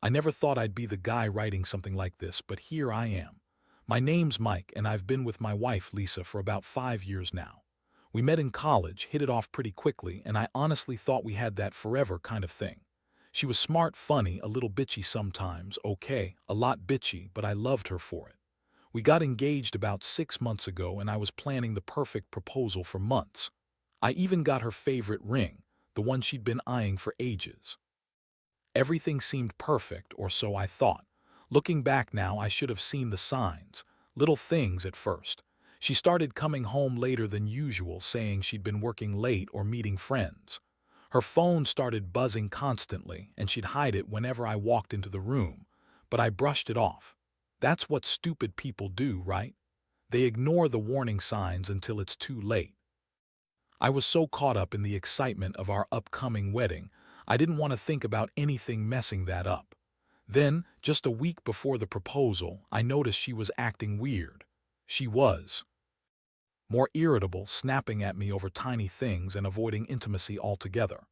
I never thought I'd be the guy writing something like this, but here I am. My name's Mike, and I've been with my wife, Lisa, for about 5 years now. We met in college, hit it off pretty quickly, and I honestly thought we had that forever kind of thing. She was smart, funny, a little bitchy sometimes, okay, a lot bitchy, but I loved her for it. We got engaged about 6 months ago, and I was planning the perfect proposal for months. I even got her favorite ring, the one she'd been eyeing for ages. Everything seemed perfect, or so I thought. Looking back now, I should have seen the signs. Little things at first. She started coming home later than usual, saying she'd been working late or meeting friends. Her phone started buzzing constantly, and she'd hide it whenever I walked into the room. But I brushed it off. That's what stupid people do, right? They ignore the warning signs until it's too late. I was so caught up in the excitement of our upcoming wedding, I didn't want to think about anything messing that up. Then, just a week before the proposal, I noticed she was acting weird. She was more irritable, snapping at me over tiny things and avoiding intimacy altogether.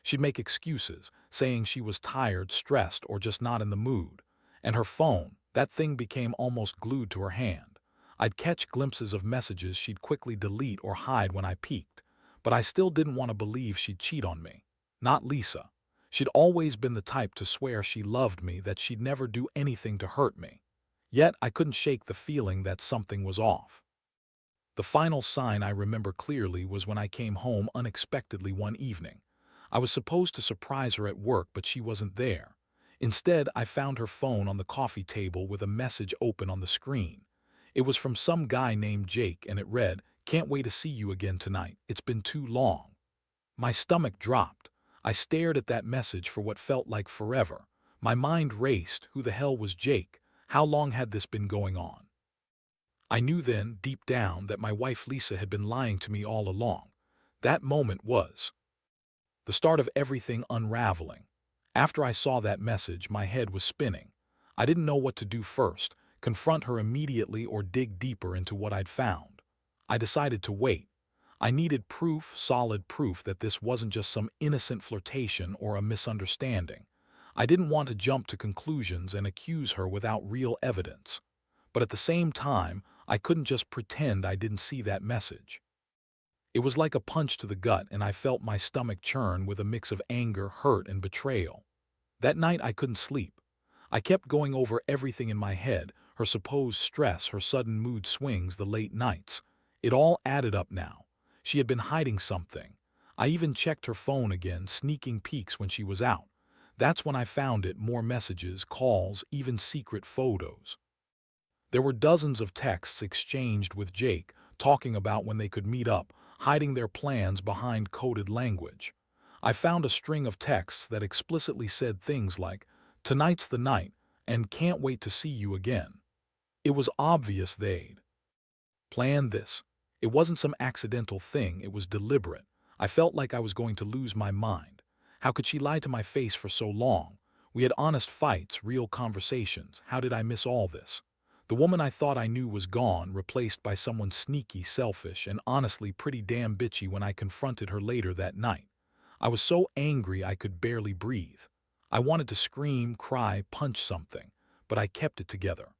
She'd make excuses, saying she was tired, stressed, or just not in the mood. And her phone, that thing became almost glued to her hand. I'd catch glimpses of messages she'd quickly delete or hide when I peeked. But I still didn't want to believe she'd cheat on me. Not Lisa. She'd always been the type to swear she loved me, that she'd never do anything to hurt me. Yet I couldn't shake the feeling that something was off. The final sign I remember clearly was when I came home unexpectedly one evening. I was supposed to surprise her at work, but she wasn't there. Instead, I found her phone on the coffee table with a message open on the screen. It was from some guy named Jake, and it read, "Can't wait to see you again tonight. It's been too long." My stomach dropped. I stared at that message for what felt like forever. My mind raced. Who the hell was Jake? How long had this been going on? I knew then, deep down, that my wife Lisa had been lying to me all along. That moment was the start of everything unraveling. After I saw that message, my head was spinning. I didn't know what to do first, confront her immediately or dig deeper into what I'd found. I decided to wait. I needed proof, solid proof, that this wasn't just some innocent flirtation or a misunderstanding. I didn't want to jump to conclusions and accuse her without real evidence. But at the same time, I couldn't just pretend I didn't see that message. It was like a punch to the gut, and I felt my stomach churn with a mix of anger, hurt, and betrayal. That night I couldn't sleep. I kept going over everything in my head, her supposed stress, her sudden mood swings, the late nights. It all added up now. She had been hiding something. I even checked her phone again, sneaking peeks when she was out. That's when I found it, more messages, calls, even secret photos. There were dozens of texts exchanged with Jake, talking about when they could meet up, hiding their plans behind coded language. I found a string of texts that explicitly said things like, "Tonight's the night," and "Can't wait to see you again." It was obvious they'd planned this. It wasn't some accidental thing, it was deliberate. I felt like I was going to lose my mind. How could she lie to my face for so long? We had honest fights, real conversations. How did I miss all this? The woman I thought I knew was gone, replaced by someone sneaky, selfish, and honestly pretty damn bitchy. When I confronted her later that night, I was so angry I could barely breathe. I wanted to scream, cry, punch something, but I kept it together.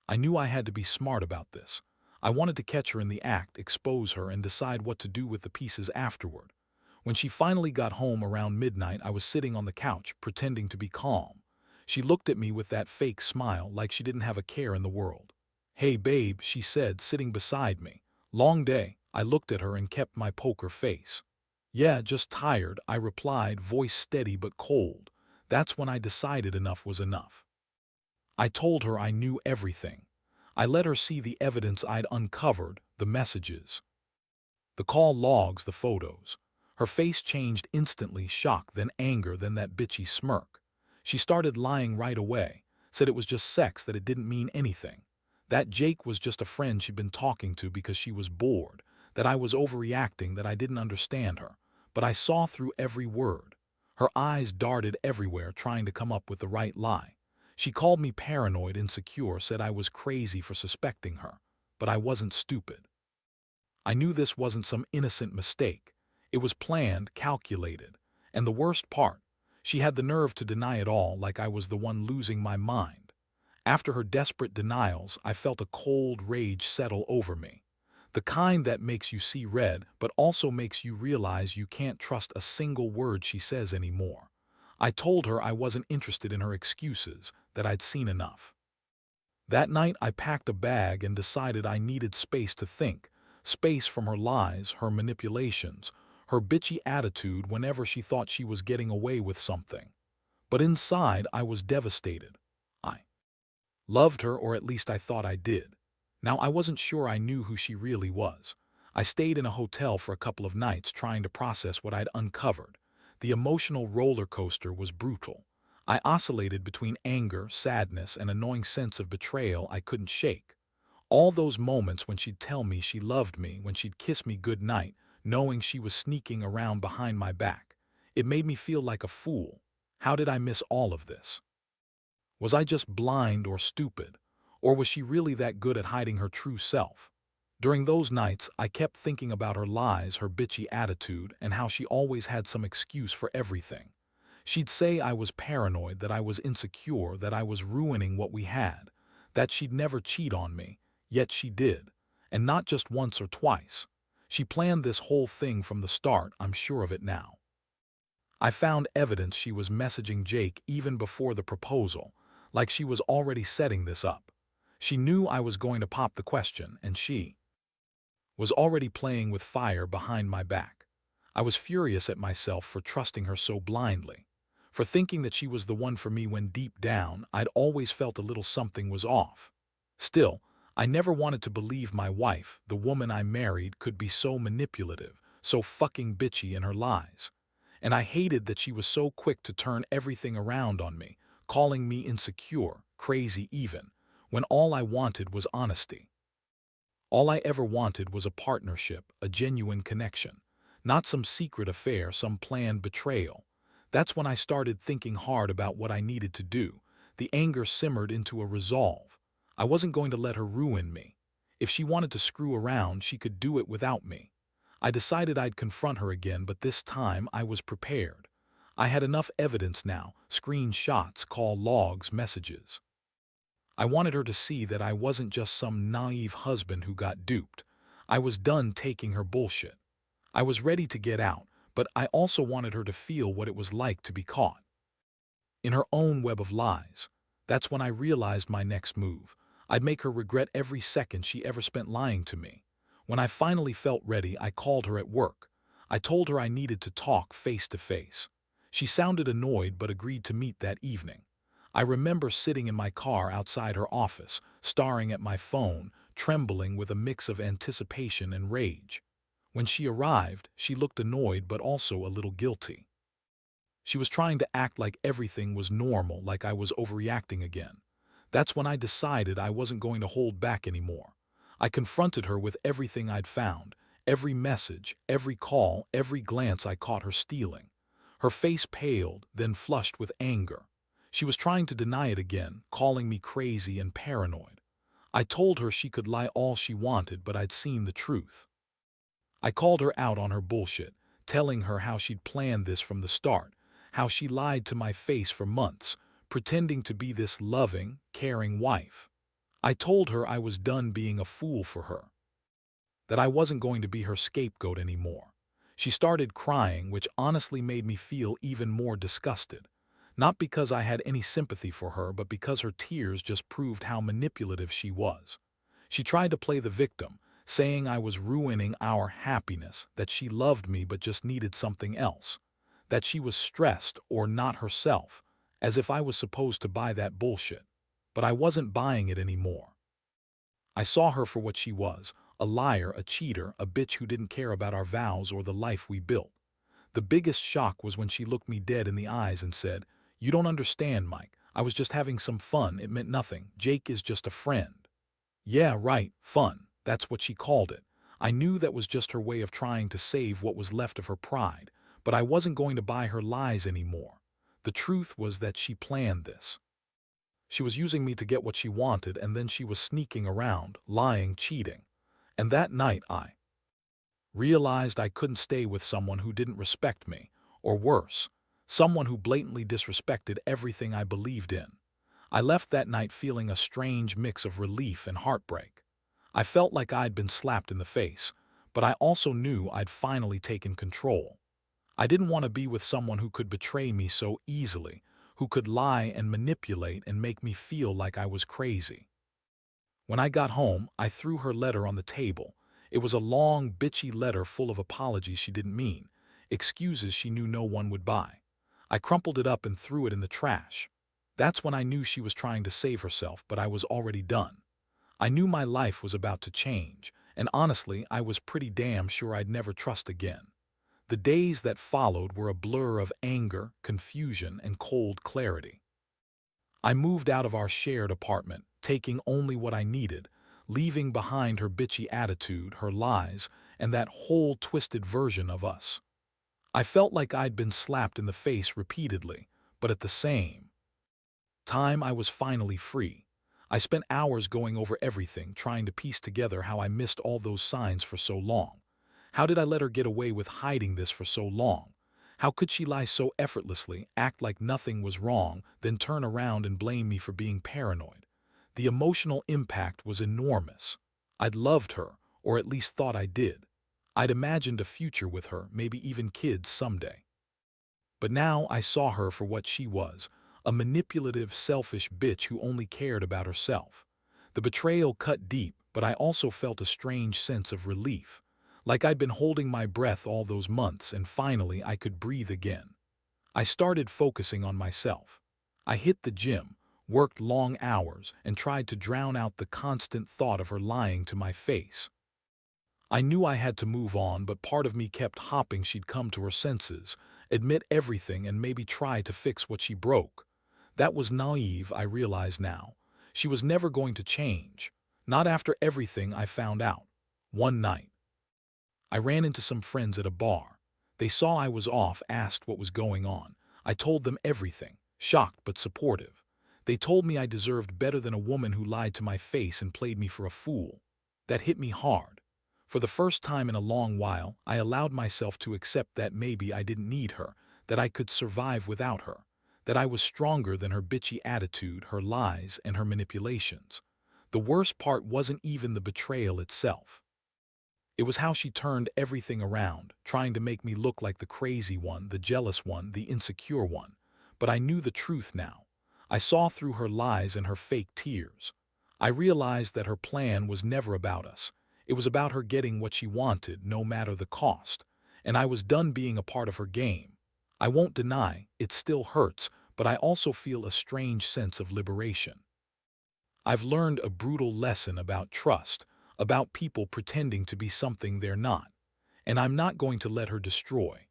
I knew I had to be smart about this. I wanted to catch her in the act, expose her, and decide what to do with the pieces afterward. When she finally got home around midnight, I was sitting on the couch, pretending to be calm. She looked at me with that fake smile, like she didn't have a care in the world. "Hey babe," she said, sitting beside me. "Long day." I looked at her and kept my poker face. "Yeah, just tired," I replied, voice steady but cold. That's when I decided enough was enough. I told her I knew everything. I let her see the evidence I'd uncovered, the messages, the call logs, the photos. Her face changed instantly, shock, then anger, then that bitchy smirk. She started lying right away, said it was just sex, that it didn't mean anything. That Jake was just a friend she'd been talking to because she was bored, that I was overreacting, that I didn't understand her. But I saw through every word. Her eyes darted everywhere, trying to come up with the right lie. She called me paranoid, insecure, said I was crazy for suspecting her. But I wasn't stupid. I knew this wasn't some innocent mistake. It was planned, calculated. And the worst part, She had the nerve to deny it all like I was the one losing my mind. After her desperate denials, I felt a cold rage settle over me. The kind that makes you see red, but also makes you realize you can't trust a single word she says anymore. I told her I wasn't interested in her excuses, that I'd seen enough. That night I packed a bag and decided I needed space to think, space from her lies, her manipulations, her bitchy attitude whenever she thought she was getting away with something. But inside I was devastated. I loved her, or at least I thought I did. Now I wasn't sure I knew who she really was. I stayed in a hotel for a couple of nights trying to process what I'd uncovered. The emotional roller coaster was brutal. I oscillated between anger, sadness, and a gnawing sense of betrayal I couldn't shake. All those moments when she'd tell me she loved me, when she'd kiss me goodnight, knowing she was sneaking around behind my back. It made me feel like a fool. How did I miss all of this? Was I just blind or stupid? Or was she really that good at hiding her true self? During those nights, I kept thinking about her lies, her bitchy attitude, and how she always had some excuse for everything. She'd say I was paranoid, that I was insecure, that I was ruining what we had, that she'd never cheat on me, yet she did. And not just once or twice. She planned this whole thing from the start, I'm sure of it now. I found evidence she was messaging Jake even before the proposal, like she was already setting this up. She knew I was going to pop the question, and she was already playing with fire behind my back. I was furious at myself for trusting her so blindly, for thinking that she was the one for me when deep down I'd always felt a little something was off. Still, I never wanted to believe my wife, the woman I married, could be so manipulative, so fucking bitchy in her lies. And I hated that she was so quick to turn everything around on me, calling me insecure, crazy even, when all I wanted was honesty. All I ever wanted was a partnership, a genuine connection, not some secret affair, some planned betrayal. That's when I started thinking hard about what I needed to do. The anger simmered into a resolve. I wasn't going to let her ruin me. If she wanted to screw around, she could do it without me. I decided I'd confront her again, but this time I was prepared. I had enough evidence now, screenshots, call logs, messages. I wanted her to see that I wasn't just some naive husband who got duped. I was done taking her bullshit. I was ready to get out, but I also wanted her to feel what it was like to be caught in her own web of lies. That's when I realized my next move. I'd make her regret every second she ever spent lying to me. When I finally felt ready, I called her at work. I told her I needed to talk face to face. She sounded annoyed but agreed to meet that evening. I remember sitting in my car outside her office, staring at my phone, trembling with a mix of anticipation and rage. When she arrived, she looked annoyed but also a little guilty. She was trying to act like everything was normal, like I was overreacting again. That's when I decided I wasn't going to hold back anymore. I confronted her with everything I'd found, every message, every call, every glance I caught her stealing. Her face paled, then flushed with anger. She was trying to deny it again, calling me crazy and paranoid. I told her she could lie all she wanted, but I'd seen the truth. I called her out on her bullshit, telling her how she'd planned this from the start, how she lied to my face for months, pretending to be this loving, caring wife. I told her I was done being a fool for her, that I wasn't going to be her scapegoat anymore. She started crying, which honestly made me feel even more disgusted. Not because I had any sympathy for her, but because her tears just proved how manipulative she was. She tried to play the victim, saying I was ruining our happiness, that she loved me but just needed something else, that she was stressed or not herself, as if I was supposed to buy that bullshit. But I wasn't buying it anymore. I saw her for what she was, a liar, a cheater, a bitch who didn't care about our vows or the life we built. The biggest shock was when she looked me dead in the eyes and said, "You don't understand, Mike. I was just having some fun. It meant nothing. Jake is just a friend." Yeah, right, fun. That's what she called it. I knew that was just her way of trying to save what was left of her pride, but I wasn't going to buy her lies anymore. The truth was that she planned this. She was using me to get what she wanted, and then she was sneaking around, lying, cheating. And that night I realized I couldn't stay with someone who didn't respect me, or worse, someone who blatantly disrespected everything I believed in. I left that night feeling a strange mix of relief and heartbreak. I felt like I'd been slapped in the face, but I also knew I'd finally taken control. I didn't want to be with someone who could betray me so easily, who could lie and manipulate and make me feel like I was crazy. When I got home, I threw her letter on the table. It was a long, bitchy letter full of apologies she didn't mean, excuses she knew no one would buy. I crumpled it up and threw it in the trash. That's when I knew she was trying to save herself, but I was already done. I knew my life was about to change, and honestly, I was pretty damn sure I'd never trust again. The days that followed were a blur of anger, confusion, and cold clarity. I moved out of our shared apartment, taking only what I needed, leaving behind her bitchy attitude, her lies, and that whole twisted version of us. I felt like I'd been slapped in the face repeatedly, but at the same time I was finally free. I spent hours going over everything, trying to piece together how I missed all those signs for so long. How did I let her get away with hiding this for so long? How could she lie so effortlessly, act like nothing was wrong, then turn around and blame me for being paranoid? The emotional impact was enormous. I'd loved her, or at least thought I did. I'd imagined a future with her, maybe even kids someday. But now I saw her for what she was, a manipulative, selfish bitch who only cared about herself. The betrayal cut deep, but I also felt a strange sense of relief. Like I'd been holding my breath all those months and finally I could breathe again. I started focusing on myself. I hit the gym, worked long hours, and tried to drown out the constant thought of her lying to my face. I knew I had to move on, but part of me kept hoping she'd come to her senses, admit everything, and maybe try to fix what she broke. That was naive, I realize now. She was never going to change. Not after everything I found out. One night, I ran into some friends at a bar. They saw I was off, asked what was going on. I told them everything, shocked but supportive. They told me I deserved better than a woman who lied to my face and played me for a fool. That hit me hard. For the first time in a long while, I allowed myself to accept that maybe I didn't need her, that I could survive without her, that I was stronger than her bitchy attitude, her lies, and her manipulations. The worst part wasn't even the betrayal itself. It was how she turned everything around, trying to make me look like the crazy one, the jealous one, the insecure one. But I knew the truth now. I saw through her lies and her fake tears. I realized that her plan was never about us. It was about her getting what she wanted, no matter the cost. And I was done being a part of her game. I won't deny, it still hurts, but I also feel a strange sense of liberation. I've learned a brutal lesson about trust, about people pretending to be something they're not, and I'm not going to let her destroy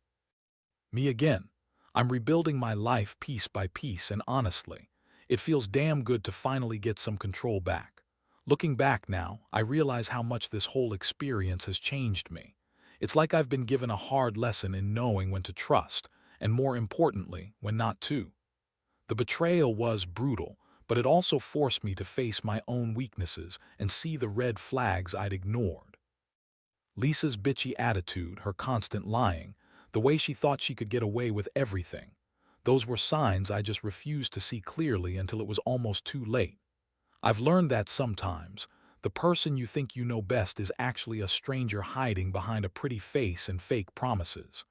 me again. I'm rebuilding my life piece by piece, and honestly, it feels damn good to finally get some control back. Looking back now, I realize how much this whole experience has changed me. It's like I've been given a hard lesson in knowing when to trust, and more importantly, when not to. The betrayal was brutal, but it also forced me to face my own weaknesses and see the red flags I'd ignored. Lisa's bitchy attitude, her constant lying, the way she thought she could get away with everything. Those were signs I just refused to see clearly until it was almost too late. I've learned that sometimes, the person you think you know best is actually a stranger hiding behind a pretty face and fake promises.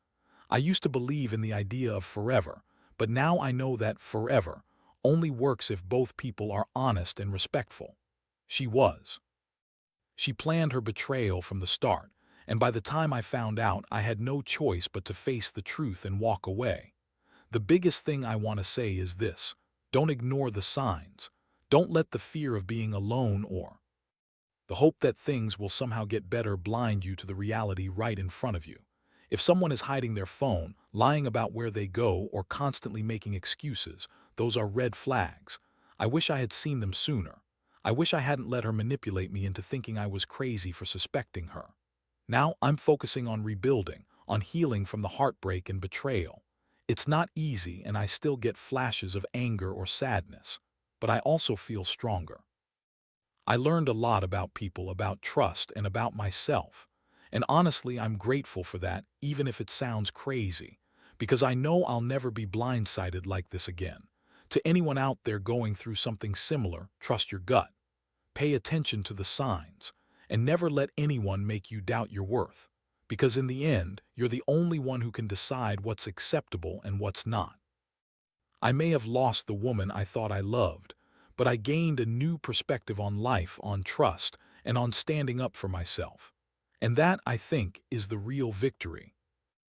I used to believe in the idea of forever, but now I know that forever only works if both people are honest and respectful. She was. She planned her betrayal from the start, and by the time I found out, I had no choice but to face the truth and walk away. The biggest thing I want to say is this: don't ignore the signs. Don't let the fear of being alone or the hope that things will somehow get better blind you to the reality right in front of you. If someone is hiding their phone, lying about where they go, or constantly making excuses, those are red flags. I wish I had seen them sooner. I wish I hadn't let her manipulate me into thinking I was crazy for suspecting her. Now I'm focusing on rebuilding, on healing from the heartbreak and betrayal. It's not easy, and I still get flashes of anger or sadness, but I also feel stronger. I learned a lot about people, about trust, and about myself. And honestly, I'm grateful for that, even if it sounds crazy. because I know I'll never be blindsided like this again. To anyone out there going through something similar, trust your gut. Pay attention to the signs, and never let anyone make you doubt your worth, because in the end, you're the only one who can decide what's acceptable and what's not. I may have lost the woman I thought I loved, but I gained a new perspective on life, on trust, and on standing up for myself. And that, I think, is the real victory.